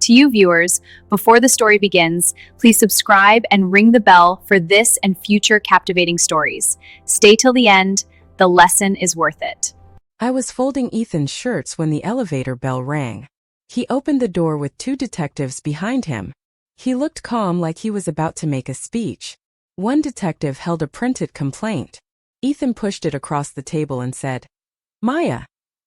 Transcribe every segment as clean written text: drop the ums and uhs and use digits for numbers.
To you viewers, before the story begins, please subscribe and ring the bell for this and future captivating stories. Stay till the end, the lesson is worth it. I was folding Ethan's shirts when the elevator bell rang. He opened the door with two detectives behind him. He looked calm, like he was about to make a speech. One detective held a printed complaint. Ethan pushed it across the table and said, "Maya,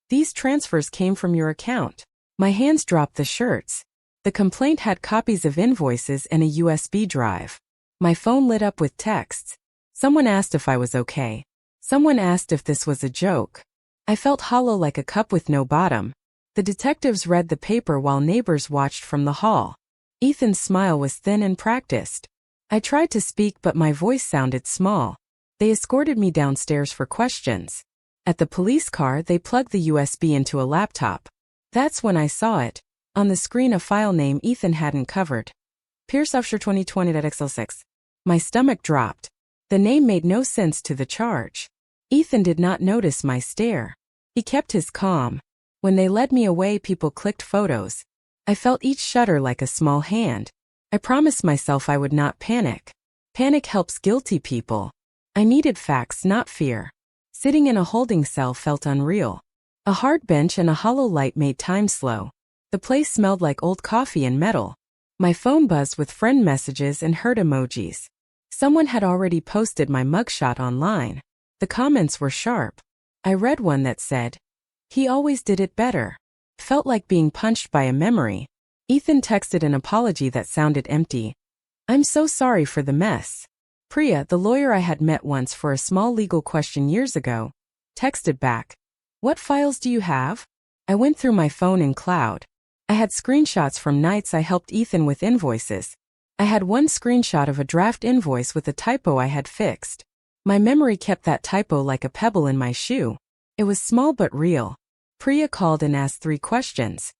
these transfers came from your account." My hands dropped the shirts. The complaint had copies of invoices and a USB drive. My phone lit up with texts. Someone asked if I was okay. Someone asked if this was a joke. I felt hollow, like a cup with no bottom. The detectives read the paper while neighbors watched from the hall. Ethan's smile was thin and practiced. I tried to speak, but my voice sounded small. They escorted me downstairs for questions. At the police car, they plugged the USB into a laptop. That's when I saw it. On the screen, a file name Ethan hadn't covered. Pierce Offshore 2020.xl6. My stomach dropped. The name made no sense to the charge. Ethan did not notice my stare. He kept his calm. When they led me away, people clicked photos. I felt each shudder like a small hand. I promised myself I would not panic. Panic helps guilty people. I needed facts, not fear. Sitting in a holding cell felt unreal. A hard bench and a hollow light made time slow. The place smelled like old coffee and metal. My phone buzzed with friend messages and heart emojis. Someone had already posted my mugshot online. The comments were sharp. I read one that said, "He always did it better." Felt like being punched by a memory. Ethan texted an apology that sounded empty. "I'm so sorry for the mess." Priya, the lawyer I had met once for a small legal question years ago, texted back, "What files do you have?" I went through my phone in cloud. I had screenshots from nights I helped Ethan with invoices. I had one screenshot of a draft invoice with a typo I had fixed. My memory kept that typo like a pebble in my shoe. It was small but real. Priya called and asked 3 questions.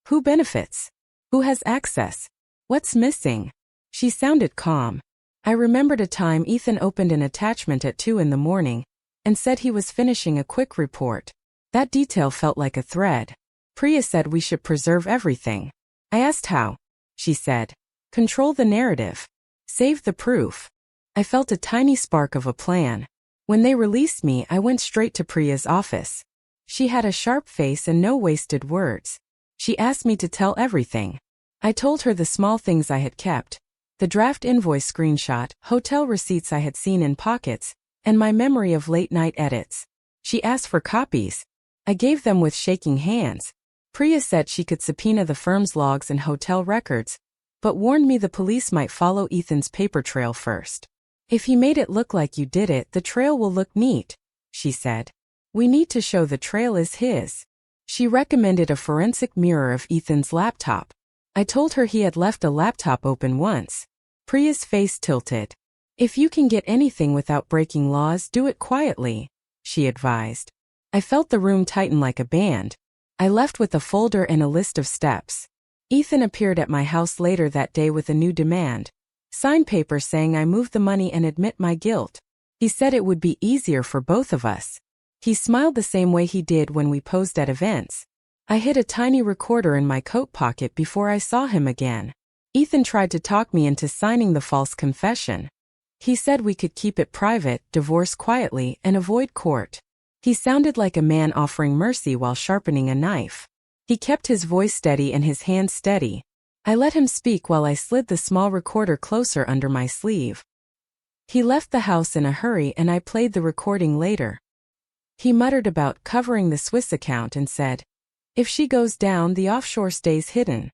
Who benefits? Who has access? What's missing? She sounded calm. I remembered a time Ethan opened an attachment at 2 in the morning and said he was finishing a quick report. That detail felt like a thread. Priya said we should preserve everything. I asked how. She said, "Control the narrative. Save the proof." I felt a tiny spark of a plan. When they released me, I went straight to Priya's office. She had a sharp face and no wasted words. She asked me to tell everything. I told her the small things I had kept. The draft invoice screenshot, hotel receipts I had seen in pockets, and my memory of late-night edits. She asked for copies. I gave them with shaking hands. Priya said she could subpoena the firm's logs and hotel records, but warned me the police might follow Ethan's paper trail first. "If he made it look like you did it, the trail will look neat," she said. "We need to show the trail is his." She recommended a forensic mirror of Ethan's laptop. I told her he had left a laptop open once. Priya's face tilted. "If you can get anything without breaking laws, do it quietly," she advised. I felt the room tighten like a band. I left with a folder and a list of steps. Ethan appeared at my house later that day with a new demand. Signed paper saying I move the money and admit my guilt. He said it would be easier for both of us. He smiled the same way he did when we posed at events. I hid a tiny recorder in my coat pocket before I saw him again. Ethan tried to talk me into signing the false confession. He said we could keep it private, divorce quietly, and avoid court. He sounded like a man offering mercy while sharpening a knife. He kept his voice steady and his hands steady. I let him speak while I slid the small recorder closer under my sleeve. He left the house in a hurry and I played the recording later. He muttered about covering the Swiss account and said, "If she goes down, the offshore stays hidden."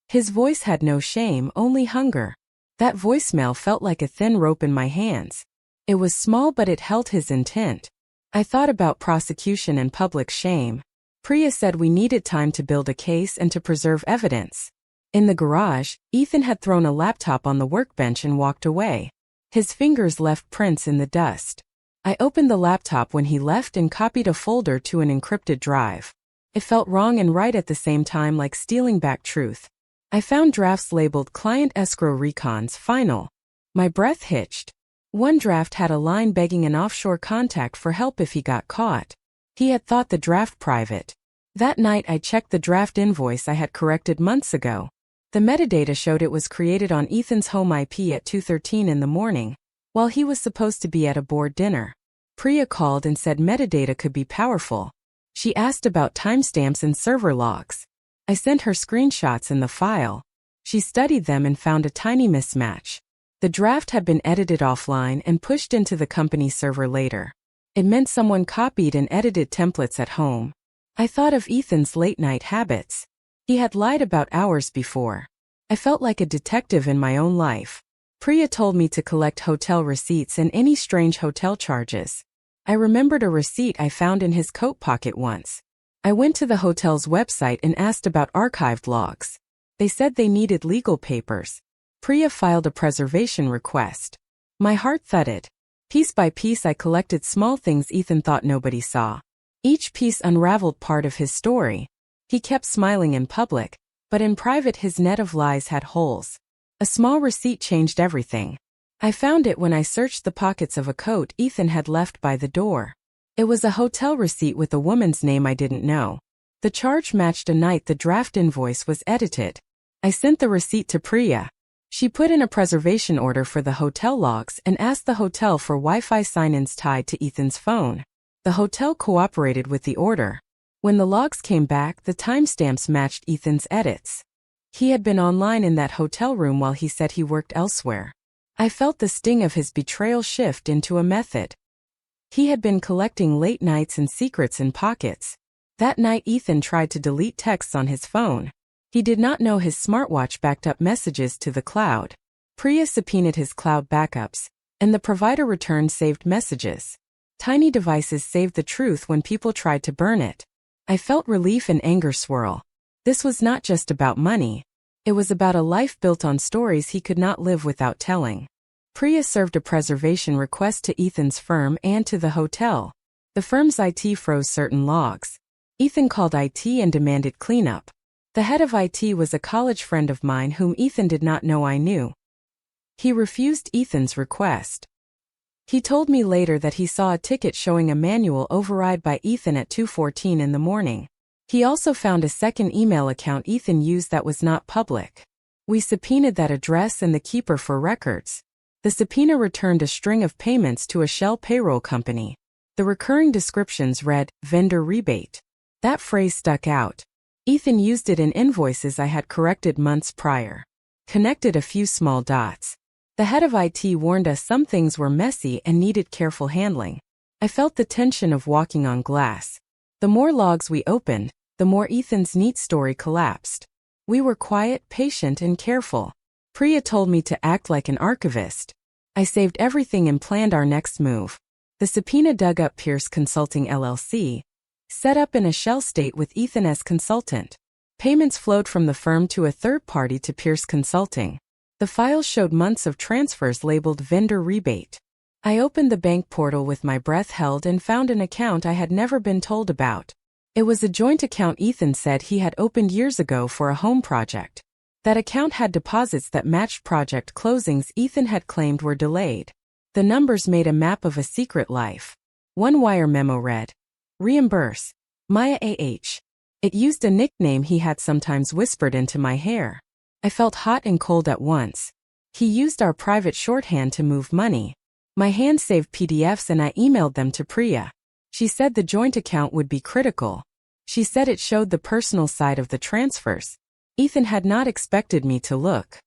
His voice had no shame, only hunger. That voicemail felt like a thin rope in my hands. It was small but it held his intent. I thought about prosecution and public shame. Priya said we needed time to build a case and to preserve evidence. In the garage, Ethan had thrown a laptop on the workbench and walked away. His fingers left prints in the dust. I opened the laptop when he left and copied a folder to an encrypted drive. It felt wrong and right at the same time, like stealing back truth. I found drafts labeled Client Escrow Recons Final. My breath hitched. One draft had a line begging an offshore contact for help if he got caught. He had thought the draft private. That night I checked the draft invoice I had corrected months ago. The metadata showed it was created on Ethan's home IP at 2:13 in the morning, while he was supposed to be at a board dinner. Priya called and said metadata could be powerful. She asked about timestamps and server logs. I sent her screenshots in the file. She studied them and found a tiny mismatch. The draft had been edited offline and pushed into the company server later. It meant someone copied and edited templates at home. I thought of Ethan's late-night habits. He had lied about hours before. I felt like a detective in my own life. Priya told me to collect hotel receipts and any strange hotel charges. I remembered a receipt I found in his coat pocket once. I went to the hotel's website and asked about archived logs. They said they needed legal papers. Priya filed a preservation request. My heart thudded. Piece by piece I collected small things Ethan thought nobody saw. Each piece unraveled part of his story. He kept smiling in public, but in private his net of lies had holes. A small receipt changed everything. I found it when I searched the pockets of a coat Ethan had left by the door. It was a hotel receipt with a woman's name I didn't know. The charge matched a night the draft invoice was edited. I sent the receipt to Priya. She put in a preservation order for the hotel logs and asked the hotel for Wi-Fi sign-ins tied to Ethan's phone. The hotel cooperated with the order. When the logs came back, the timestamps matched Ethan's edits. He had been online in that hotel room while he said he worked elsewhere. I felt the sting of his betrayal shift into a method. He had been collecting late nights and secrets in pockets. That night Ethan tried to delete texts on his phone. He did not know his smartwatch backed up messages to the cloud. Priya subpoenaed his cloud backups, and the provider returned saved messages. Tiny devices saved the truth when people tried to burn it. I felt relief and anger swirl. This was not just about money. It was about a life built on stories he could not live without telling. Priya served a preservation request to Ethan's firm and to the hotel. The firm's IT froze certain logs. Ethan called IT and demanded cleanup. The head of IT was a college friend of mine whom Ethan did not know I knew. He refused Ethan's request. He told me later that he saw a ticket showing a manual override by Ethan at 2:14 in the morning. He also found a second email account Ethan used that was not public. We subpoenaed that address and the keeper for records. The subpoena returned a string of payments to a shell payroll company. The recurring descriptions read, vendor rebate. That phrase stuck out. Ethan used it in invoices I had corrected months prior. Connected a few small dots. The head of IT warned us some things were messy and needed careful handling. I felt the tension of walking on glass. The more logs we opened, the more Ethan's neat story collapsed. We were quiet, patient, and careful. Priya told me to act like an archivist. I saved everything and planned our next move. The subpoena dug up Pierce Consulting LLC, set up in a shell state with Ethan as consultant. Payments flowed from the firm to a third party to Pierce Consulting. The files showed months of transfers labeled vendor rebate. I opened the bank portal with my breath held and found an account I had never been told about. It was a joint account Ethan said he had opened years ago for a home project. That account had deposits that matched project closings Ethan had claimed were delayed. The numbers made a map of a secret life. One wire memo read, "Reimburse. Maya AH." It used a nickname he had sometimes whispered into my hair. I felt hot and cold at once. He used our private shorthand to move money. My hand saved PDFs and I emailed them to Priya. She said the joint account would be critical. She said it showed the personal side of the transfers. Ethan had not expected me to look.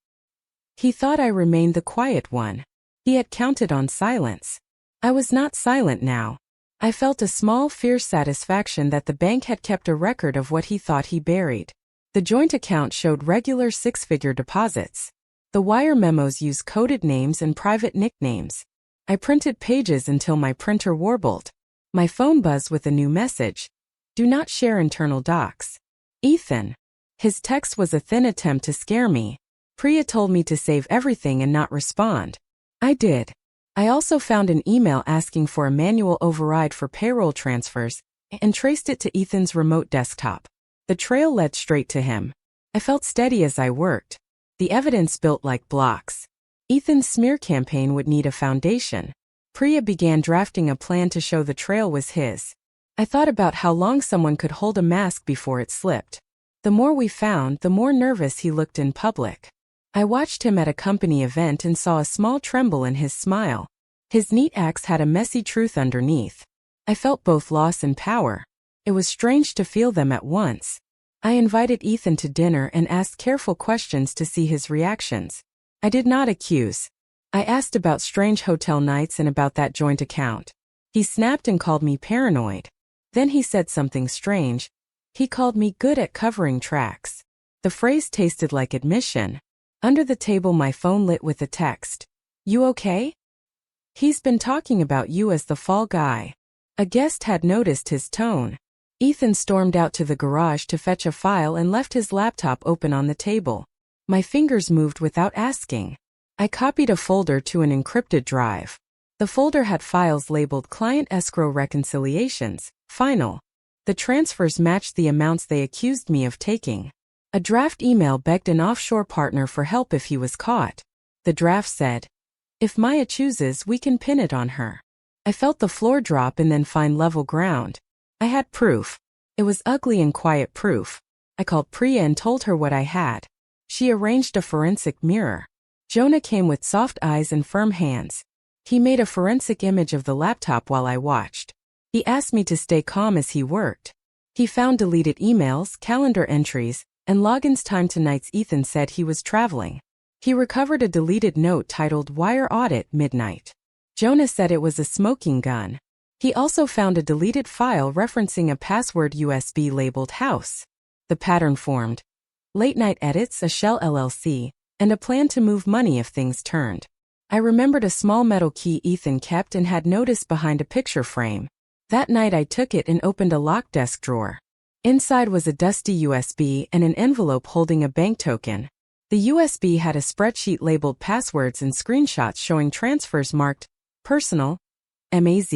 He thought I remained the quiet one. He had counted on silence. I was not silent now. I felt a small, fierce satisfaction that the bank had kept a record of what he thought he buried. The joint account showed regular six-figure deposits. The wire memos used coded names and private nicknames. I printed pages until my printer warbled. My phone buzzed with a new message. Do not share internal docs. Ethan. His text was a thin attempt to scare me. Priya told me to save everything and not respond. I did. I also found an email asking for a manual override for payroll transfers and traced it to Ethan's remote desktop. The trail led straight to him. I felt steady as I worked. The evidence built like blocks. Ethan's smear campaign would need a foundation. Priya began drafting a plan to show the trail was his. I thought about how long someone could hold a mask before it slipped. The more we found, the more nervous he looked in public. I watched him at a company event and saw a small tremble in his smile. His neat acts had a messy truth underneath. I felt both loss and power. It was strange to feel them at once. I invited Ethan to dinner and asked careful questions to see his reactions. I did not accuse. I asked about strange hotel nights and about that joint account. He snapped and called me paranoid. Then he said something strange. He called me good at covering tracks. The phrase tasted like admission. Under the table my phone lit with a text. You okay? He's been talking about you as the fall guy. A guest had noticed his tone. Ethan stormed out to the garage to fetch a file and left his laptop open on the table. My fingers moved without asking. I copied a folder to an encrypted drive. The folder had files labeled Client Escrow Reconciliations, Final. The transfers matched the amounts they accused me of taking. A draft email begged an offshore partner for help if he was caught. The draft said, "If Maya chooses, we can pin it on her." I felt the floor drop and then find level ground. I had proof. It was ugly and quiet proof. I called Priya and told her what I had. She arranged a forensic mirror. Jonah came with soft eyes and firm hands. He made a forensic image of the laptop while I watched. He asked me to stay calm as he worked. He found deleted emails, calendar entries, and logins timed to nights Ethan said he was traveling. He recovered a deleted note titled Wire Audit Midnight. Jonah said it was a smoking gun. He also found a deleted file referencing a password USB labeled House. The pattern formed. Late night edits, a shell LLC, and a plan to move money if things turned. I remembered a small metal key Ethan kept and had noticed behind a picture frame. That night I took it and opened a locked desk drawer. Inside was a dusty USB and an envelope holding a bank token. The USB had a spreadsheet labeled passwords and screenshots showing transfers marked Personal, MAZ.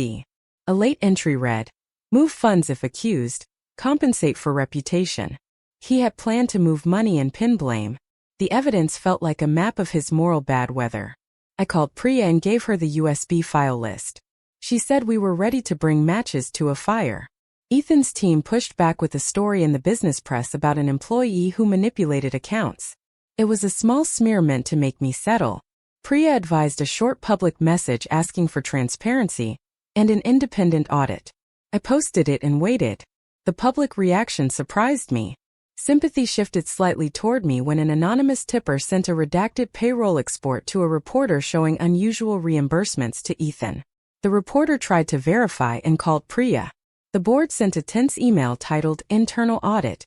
A late entry read, Move funds if accused, compensate for reputation. He had planned to move money and pin blame. The evidence felt like a map of his moral bad weather. I called Priya and gave her the USB file list. She said we were ready to bring matches to a fire. Ethan's team pushed back with a story in the business press about an employee who manipulated accounts. It was a small smear meant to make me settle. Priya advised a short public message asking for transparency and an independent audit. I posted it and waited. The public reaction surprised me. Sympathy shifted slightly toward me when an anonymous tipper sent a redacted payroll export to a reporter showing unusual reimbursements to Ethan. The reporter tried to verify and called Priya. The board sent a tense email titled Internal Audit.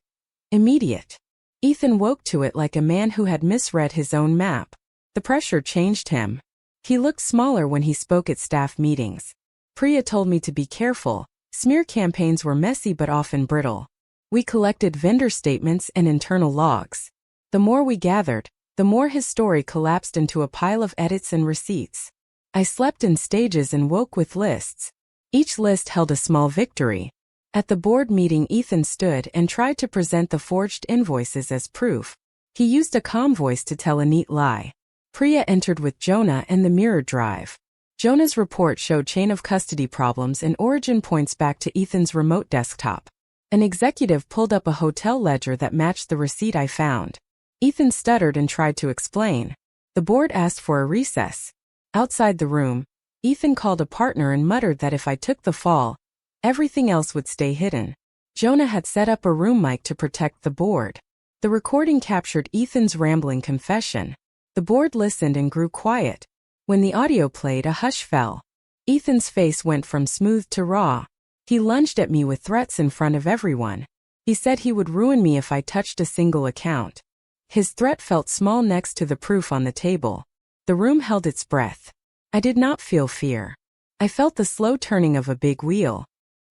Immediate. Ethan woke to it like a man who had misread his own map. The pressure changed him. He looked smaller when he spoke at staff meetings. Priya told me to be careful. Smear campaigns were messy but often brittle. We collected vendor statements and internal logs. The more we gathered, the more his story collapsed into a pile of edits and receipts. I slept in stages and woke with lists. Each list held a small victory. At the board meeting, Ethan stood and tried to present the forged invoices as proof. He used a calm voice to tell a neat lie. Priya entered with Jonah and the mirror drive. Jonah's report showed chain of custody problems and origin points back to Ethan's remote desktop. An executive pulled up a hotel ledger that matched the receipt I found. Ethan stuttered and tried to explain. The board asked for a recess. Outside the room, Ethan called a partner and muttered that if I took the fall, everything else would stay hidden. Jonah had set up a room mic to protect the board. The recording captured Ethan's rambling confession. The board listened and grew quiet. When the audio played, a hush fell. Ethan's face went from smooth to raw. He lunged at me with threats in front of everyone. He said he would ruin me if I touched a single account. His threat felt small next to the proof on the table. The room held its breath. I did not feel fear. I felt the slow turning of a big wheel.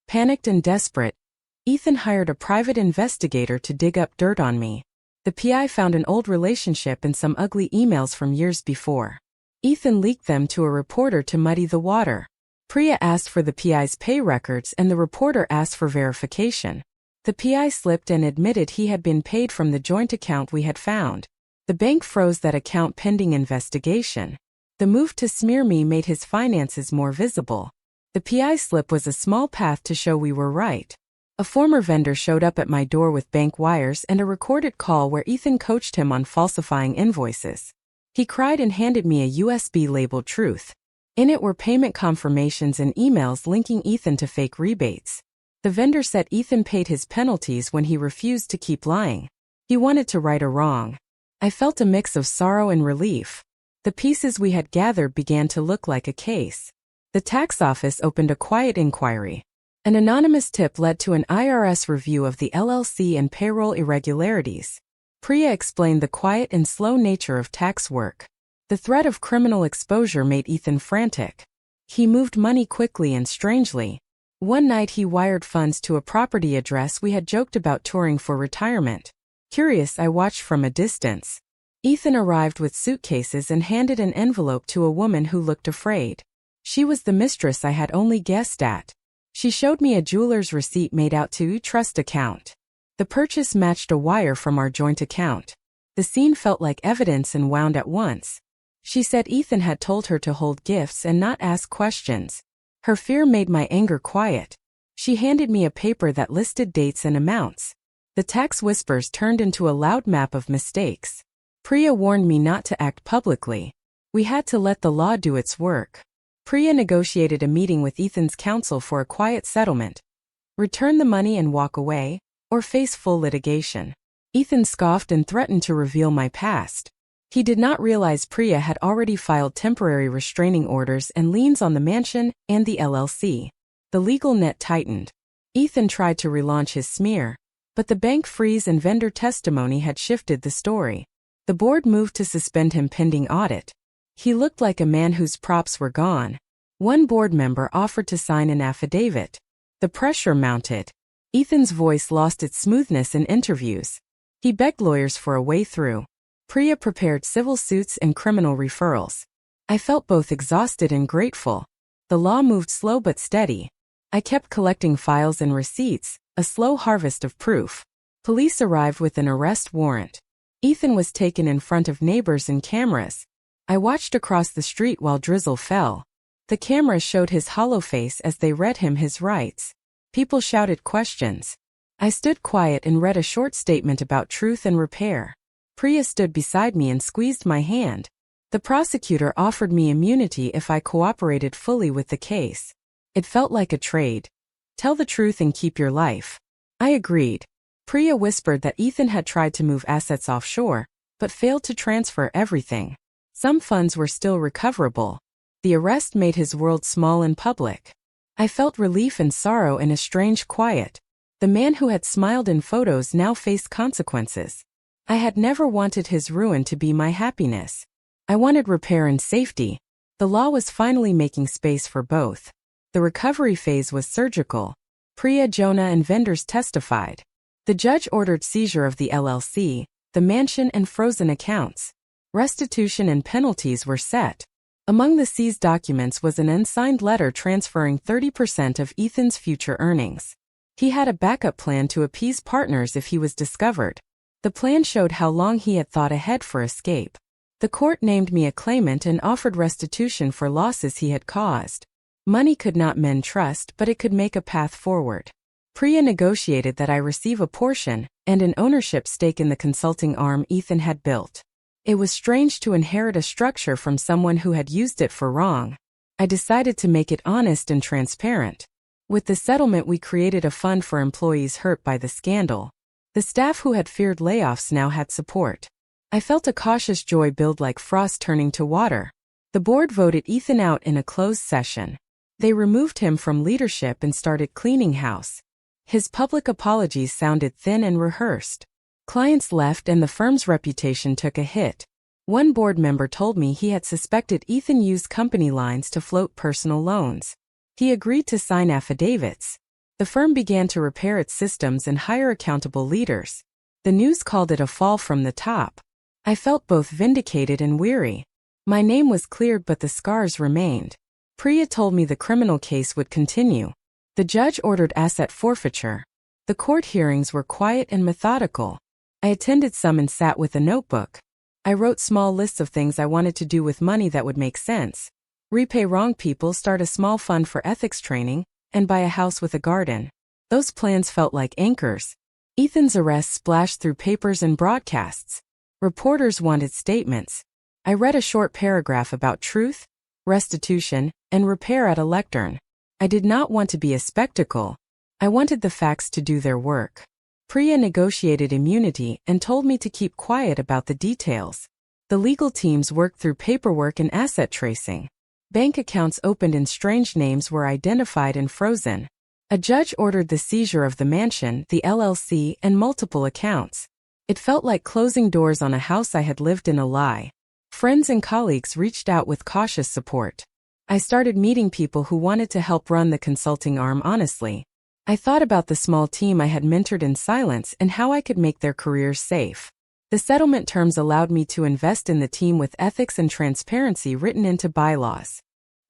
Panicked and desperate, Ethan hired a private investigator to dig up dirt on me. The PI found an old relationship and some ugly emails from years before. Ethan leaked them to a reporter to muddy the water. Priya asked for the PI's pay records and the reporter asked for verification. The PI slipped and admitted he had been paid from the joint account we had found. The bank froze that account pending investigation. The move to smear me made his finances more visible. The PI slip was a small path to show we were right. A former vendor showed up at my door with bank wires and a recorded call where Ethan coached him on falsifying invoices. He cried and handed me a USB-labeled truth. In it were payment confirmations and emails linking Ethan to fake rebates. The vendor said Ethan paid his penalties when he refused to keep lying. He wanted to right a wrong. I felt a mix of sorrow and relief. The pieces we had gathered began to look like a case. The tax office opened a quiet inquiry. An anonymous tip led to an IRS review of the LLC and payroll irregularities. Priya explained the quiet and slow nature of tax work. The threat of criminal exposure made Ethan frantic. He moved money quickly and strangely. One night he wired funds to a property address we had joked about touring for retirement. Curious, I watched from a distance. Ethan arrived with suitcases and handed an envelope to a woman who looked afraid. She was the mistress I had only guessed at. She showed me a jeweler's receipt made out to trust account. The purchase matched a wire from our joint account. The scene felt like evidence and wound at once. She said Ethan had told her to hold gifts and not ask questions. Her fear made my anger quiet. She handed me a paper that listed dates and amounts. The tax whispers turned into a loud map of mistakes. Priya warned me not to act publicly. We had to let the law do its work. Priya negotiated a meeting with Ethan's counsel for a quiet settlement. Return the money and walk away, or face full litigation. Ethan scoffed and threatened to reveal my past. He did not realize Priya had already filed temporary restraining orders and liens on the mansion and the LLC. The legal net tightened. Ethan tried to relaunch his smear, but the bank freeze and vendor testimony had shifted the story. The board moved to suspend him pending audit. He looked like a man whose props were gone. One board member offered to sign an affidavit. The pressure mounted. Ethan's voice lost its smoothness in interviews. He begged lawyers for a way through. Priya prepared civil suits and criminal referrals. I felt both exhausted and grateful. The law moved slow but steady. I kept collecting files and receipts, a slow harvest of proof. Police arrived with an arrest warrant. Ethan was taken in front of neighbors and cameras. I watched across the street while drizzle fell. The cameras showed his hollow face as they read him his rights. People shouted questions. I stood quiet and read a short statement about truth and repair. Priya stood beside me and squeezed my hand. The prosecutor offered me immunity if I cooperated fully with the case. It felt like a trade. Tell the truth and keep your life. I agreed. Priya whispered that Ethan had tried to move assets offshore, but failed to transfer everything. Some funds were still recoverable. The arrest made his world small and public. I felt relief and sorrow in a strange quiet. The man who had smiled in photos now faced consequences. I had never wanted his ruin to be my happiness. I wanted repair and safety. The law was finally making space for both. The recovery phase was surgical. Priya, Jonah, and vendors testified. The judge ordered seizure of the LLC, the mansion, and frozen accounts. Restitution and penalties were set. Among the seized documents was an unsigned letter transferring 30% of Ethan's future earnings. He had a backup plan to appease partners if he was discovered. The plan showed how long he had thought ahead for escape. The court named me a claimant and offered restitution for losses he had caused. Money could not mend trust, but it could make a path forward. Priya negotiated that I receive a portion and an ownership stake in the consulting arm Ethan had built. It was strange to inherit a structure from someone who had used it for wrong. I decided to make it honest and transparent. With the settlement, we created a fund for employees hurt by the scandal. The staff who had feared layoffs now had support. I felt a cautious joy build like frost turning to water. The board voted Ethan out in a closed session. They removed him from leadership and started cleaning house. His public apologies sounded thin and rehearsed. Clients left and the firm's reputation took a hit. One board member told me he had suspected Ethan used company lines to float personal loans. He agreed to sign affidavits. The firm began to repair its systems and hire accountable leaders. The news called it a fall from the top. I felt both vindicated and weary. My name was cleared, but the scars remained. Priya told me the criminal case would continue. The judge ordered asset forfeiture. The court hearings were quiet and methodical. I attended some and sat with a notebook. I wrote small lists of things I wanted to do with money that would make sense. Repay wrong people, start a small fund for ethics training, and buy a house with a garden. Those plans felt like anchors. Ethan's arrest splashed through papers and broadcasts. Reporters wanted statements. I read a short paragraph about truth, restitution, and repair at a lectern. I did not want to be a spectacle. I wanted the facts to do their work. Priya negotiated immunity and told me to keep quiet about the details. The legal teams worked through paperwork and asset tracing. Bank accounts opened in strange names were identified and frozen. A judge ordered the seizure of the mansion, the LLC, and multiple accounts. It felt like closing doors on a house I had lived in a lie. Friends and colleagues reached out with cautious support. I started meeting people who wanted to help run the consulting arm honestly. I thought about the small team I had mentored in silence and how I could make their careers safe. The settlement terms allowed me to invest in the team with ethics and transparency written into bylaws.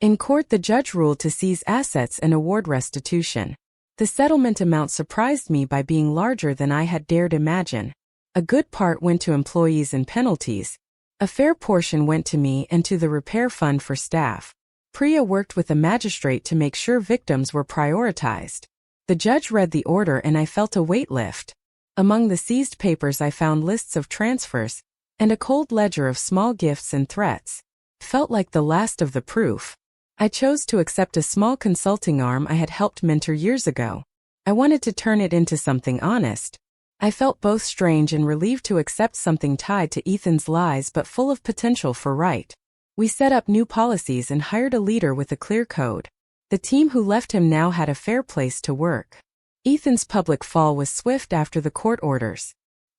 In court, the judge ruled to seize assets and award restitution. The settlement amount surprised me by being larger than I had dared imagine. A good part went to employees and penalties. A fair portion went to me and to the repair fund for staff. Priya worked with a magistrate to make sure victims were prioritized. The judge read the order and I felt a weight lift. Among the seized papers I found lists of transfers and a cold ledger of small gifts and threats. Felt like the last of the proof. I chose to accept a small consulting arm I had helped mentor years ago. I wanted to turn it into something honest. I felt both strange and relieved to accept something tied to Ethan's lies but full of potential for right. We set up new policies and hired a leader with a clear code. The team who left him now had a fair place to work. Ethan's public fall was swift after the court orders.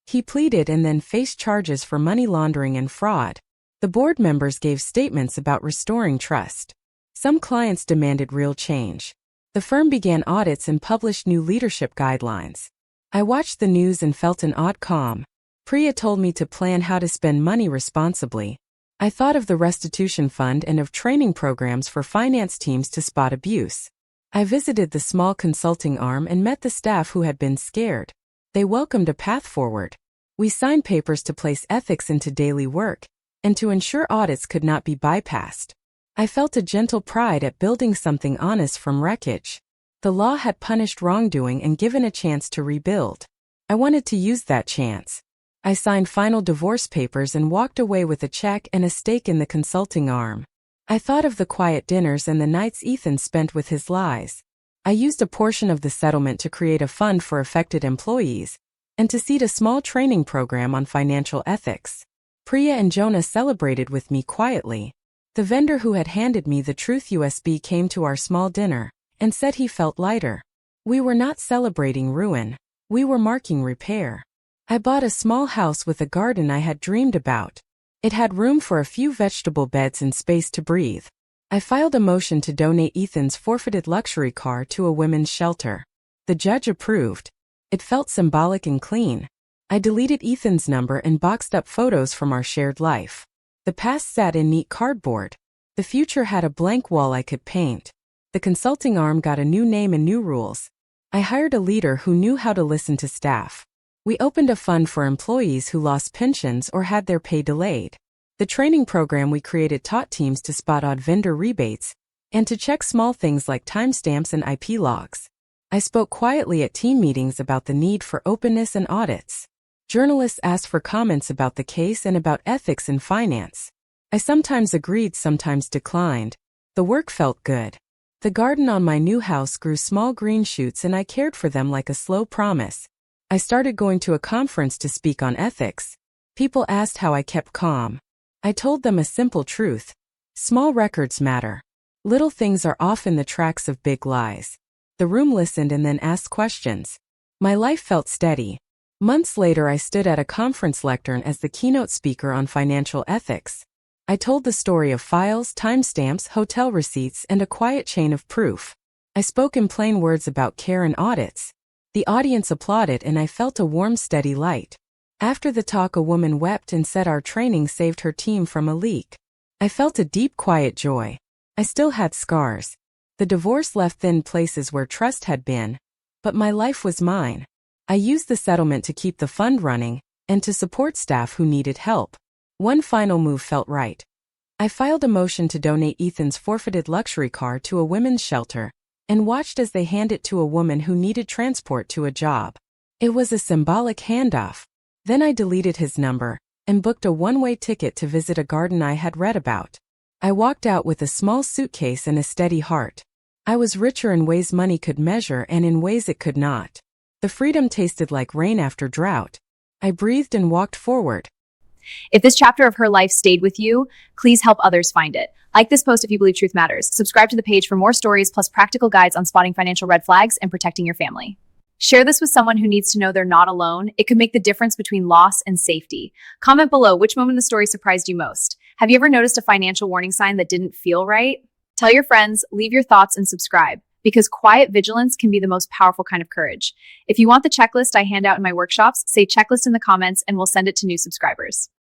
He pleaded and then faced charges for money laundering and fraud. The board members gave statements about restoring trust. Some clients demanded real change. The firm began audits and published new leadership guidelines. I watched the news and felt an odd calm. Priya told me to plan how to spend money responsibly. I thought of the restitution fund and of training programs for finance teams to spot abuse. I visited the small consulting arm and met the staff who had been scared. They welcomed a path forward. We signed papers to place ethics into daily work and to ensure audits could not be bypassed. I felt a gentle pride at building something honest from wreckage. The law had punished wrongdoing and given a chance to rebuild. I wanted to use that chance. I signed final divorce papers and walked away with a check and a stake in the consulting arm. I thought of the quiet dinners and the nights Ethan spent with his lies. I used a portion of the settlement to create a fund for affected employees and to seed a small training program on financial ethics. Priya and Jonah celebrated with me quietly. The vendor who had handed me the Truth USB came to our small dinner and said he felt lighter. We were not celebrating ruin. We were marking repair. I bought a small house with a garden I had dreamed about. It had room for a few vegetable beds and space to breathe. I filed a motion to donate Ethan's forfeited luxury car to a women's shelter. The judge approved. It felt symbolic and clean. I deleted Ethan's number and boxed up photos from our shared life. The past sat in neat cardboard. The future had a blank wall I could paint. The consulting arm got a new name and new rules. I hired a leader who knew how to listen to staff. We opened a fund for employees who lost pensions or had their pay delayed. The training program we created taught teams to spot odd vendor rebates and to check small things like timestamps and IP logs. I spoke quietly at team meetings about the need for openness and audits. Journalists asked for comments about the case and about ethics in finance. I sometimes agreed, sometimes declined. The work felt good. The garden on my new house grew small green shoots and I cared for them like a slow promise. I started going to a conference to speak on ethics. People asked how I kept calm. I told them a simple truth. Small records matter. Little things are often the tracks of big lies. The room listened and then asked questions. My life felt steady. Months later, I stood at a conference lectern as the keynote speaker on financial ethics. I told the story of files, timestamps, hotel receipts, and a quiet chain of proof. I spoke in plain words about care and audits. The audience applauded and I felt a warm, steady light. After the talk, a woman wept and said our training saved her team from a leak. I felt a deep, quiet joy. I still had scars. The divorce left thin places where trust had been, but my life was mine. I used the settlement to keep the fund running and to support staff who needed help. One final move felt right. I filed a motion to donate Ethan's forfeited luxury car to a women's shelter and watched as they hand it to a woman who needed transport to a job. It was a symbolic handoff. Then I deleted his number and booked a one-way ticket to visit a garden I had read about. I walked out with a small suitcase and a steady heart. I was richer in ways money could measure and in ways it could not. The freedom tasted like rain after drought. I breathed and walked forward. If this chapter of her life stayed with you, please help others find it. Like this post if you believe truth matters. Subscribe to the page for more stories plus practical guides on spotting financial red flags and protecting your family. Share this with someone who needs to know they're not alone. It could make the difference between loss and safety. Comment below which moment in the story surprised you most. Have you ever noticed a financial warning sign that didn't feel right? Tell your friends, leave your thoughts, and subscribe, because quiet vigilance can be the most powerful kind of courage. If you want the checklist I hand out in my workshops, say checklist in the comments and we'll send it to new subscribers.